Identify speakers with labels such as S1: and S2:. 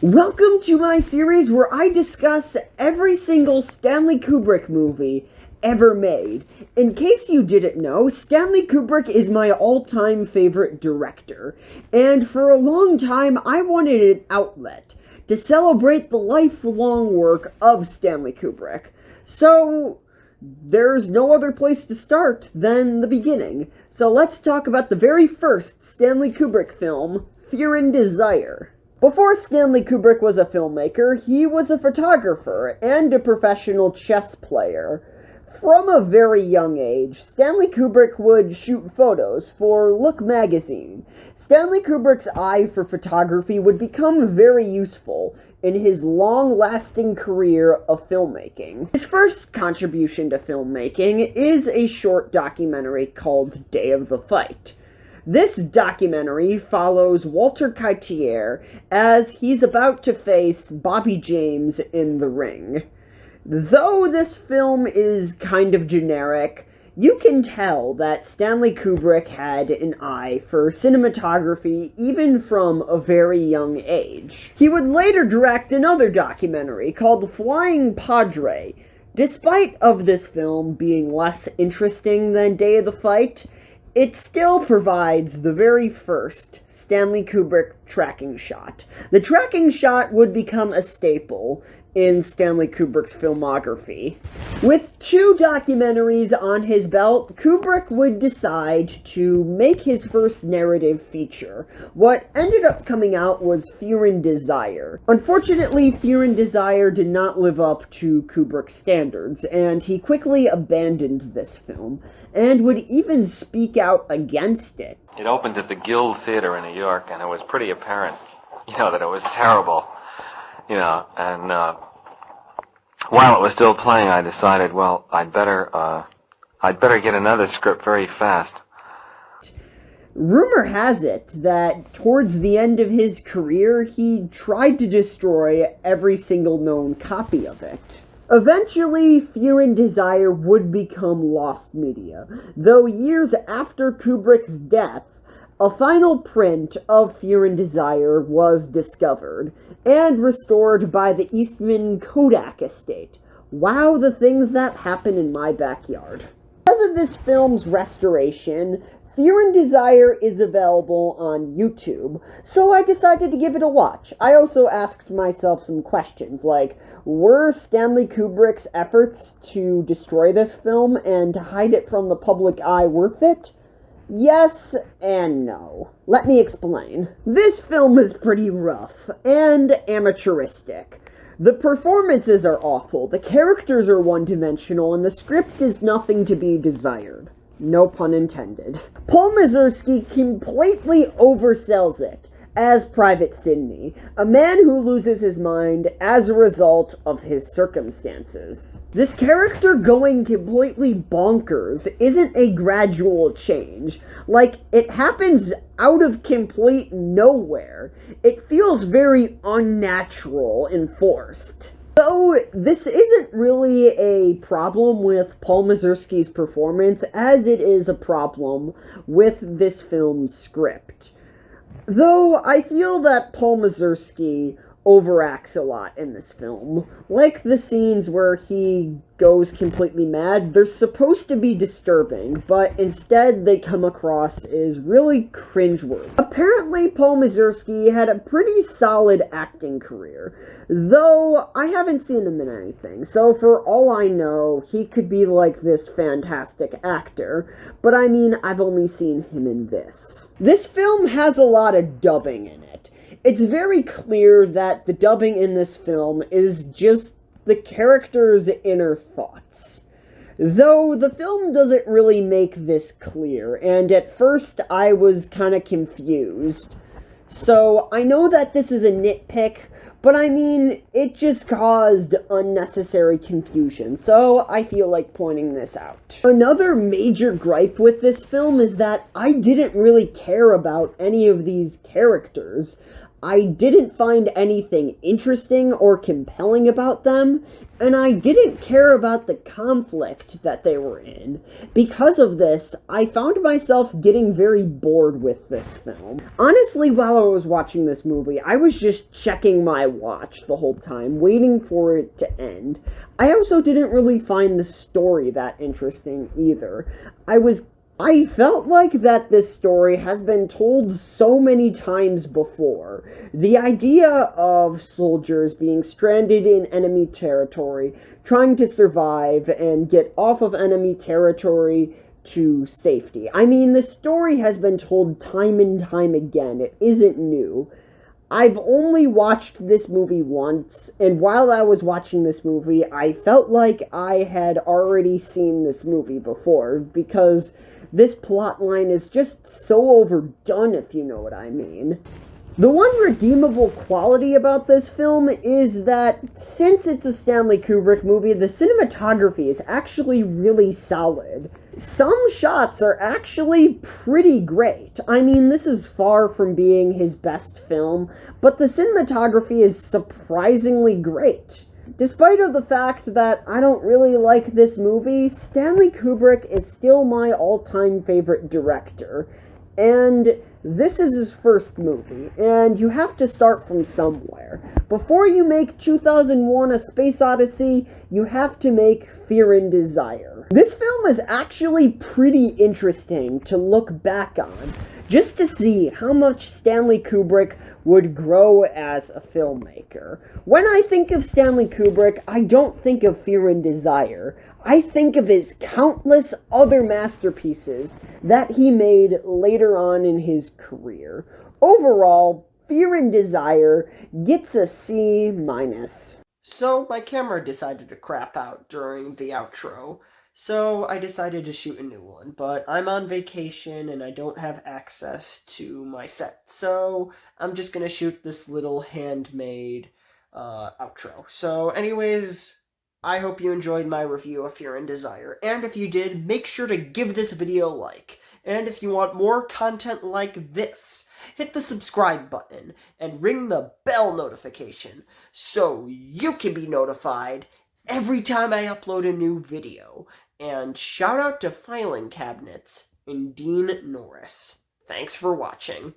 S1: Welcome to my series where I discuss every single Stanley Kubrick movie ever made. In case you didn't know, Stanley Kubrick is my all-time favorite director, and for a long time I wanted an outlet to celebrate the lifelong work of Stanley Kubrick. So there's no other place to start than the beginning. So let's talk about the very first Stanley Kubrick film, Fear and Desire. Before Stanley Kubrick was a filmmaker, he was a photographer and a professional chess player. From a very young age, Stanley Kubrick would shoot photos for Look magazine. Stanley Kubrick's eye for photography would become very useful in his long-lasting career of filmmaking. His first contribution to filmmaking is a short documentary called Day of the Fight. This documentary follows Walter Cartier as he's about to face Bobby James in the ring. Though this film is kind of generic, you can tell that Stanley Kubrick had an eye for cinematography even from a very young age. He would later direct another documentary called Flying Padre. Despite of this film being less interesting than Day of the Fight, it still provides the very first Stanley Kubrick tracking shot. The tracking shot would become a staple in Stanley Kubrick's filmography. With two documentaries on his belt, Kubrick would decide to make his first narrative feature. What ended up coming out was Fear and Desire. Unfortunately, Fear and Desire did not live up to Kubrick's standards, and he quickly abandoned this film, and would even speak out against it.
S2: It opened at the Guild Theater in New York, and it was pretty apparent, that it was terrible. And while it was still playing, I decided, well, I'd better get another script very fast.
S1: Rumor has it that towards the end of his career, he tried to destroy every single known copy of it. Eventually, Fear and Desire would become lost media, though years after Kubrick's death, a final print of Fear and Desire was discovered and restored by the Eastman Kodak estate. Wow, the things that happen in my backyard. Because of this film's restoration, Fear and Desire is available on YouTube, so I decided to give it a watch. I also asked myself some questions, like, were Stanley Kubrick's efforts to destroy this film and to hide it from the public eye worth it? Yes and no. Let me explain. This film is pretty rough and amateuristic. The performances are awful, the characters are one-dimensional, and the script is nothing to be desired. No pun intended. Paul Mazursky completely oversells it as Private Sidney, a man who loses his mind as a result of his circumstances. This character going completely bonkers isn't a gradual change. Like, it happens out of complete nowhere. It feels very unnatural and forced. Though this isn't really a problem with Paul Mazursky's performance, as it is a problem with this film's script. Though I feel that Paul Mazursky overacts a lot in this film. Like the scenes where he goes completely mad, they're supposed to be disturbing, but instead they come across as really cringeworthy. Apparently, Paul Mazursky had a pretty solid acting career, though I haven't seen him in anything, so for all I know, he could be like this fantastic actor, but I mean, I've only seen him in this. This film has a lot of dubbing in it. It's very clear that the dubbing in this film is just the character's inner thoughts. Though the film doesn't really make this clear, and at first I was kind of confused. So I know that this is a nitpick, but I mean, it just caused unnecessary confusion, so I feel like pointing this out. Another major gripe with this film is that I didn't really care about any of these characters. I didn't find anything interesting or compelling about them, and I didn't care about the conflict that they were in. Because of this, I found myself getting very bored with this film. Honestly, while I was watching this movie, I was just checking my watch the whole time, waiting for it to end. I also didn't really find the story that interesting either. I felt like that this story has been told so many times before. The idea of soldiers being stranded in enemy territory, trying to survive and get off of enemy territory to safety. I mean, this story has been told time and time again. It isn't new. I've only watched this movie once, and while I was watching this movie, I felt like I had already seen this movie before, because this plotline is just so overdone, if you know what I mean. The one redeemable quality about this film is that since it's a Stanley Kubrick movie, the cinematography is actually really solid. Some shots are actually pretty great. I mean, this is far from being his best film, but the cinematography is surprisingly great. Despite of the fact that I don't really like this movie, Stanley Kubrick is still my all-time favorite director. And this is his first movie, and you have to start from somewhere. Before you make 2001: A Space Odyssey, you have to make Fear and Desire. This film is actually pretty interesting to look back on, just to see how much Stanley Kubrick would grow as a filmmaker. When I think of Stanley Kubrick, I don't think of Fear and Desire. I think of his countless other masterpieces that he made later on in his career. Overall, Fear and Desire gets a C-. So my camera decided to crap out during the outro, so I decided to shoot a new one, but I'm on vacation and I don't have access to my set, so I'm just gonna shoot this little handmade outro. So anyways, I hope you enjoyed my review of Fear and Desire, and if you did, make sure to give this video a like. And if you want more content like this, hit the subscribe button and ring the bell notification so you can be notified every time I upload a new video. And shout out to Filing Cabinets and Dean Norris. Thanks for watching.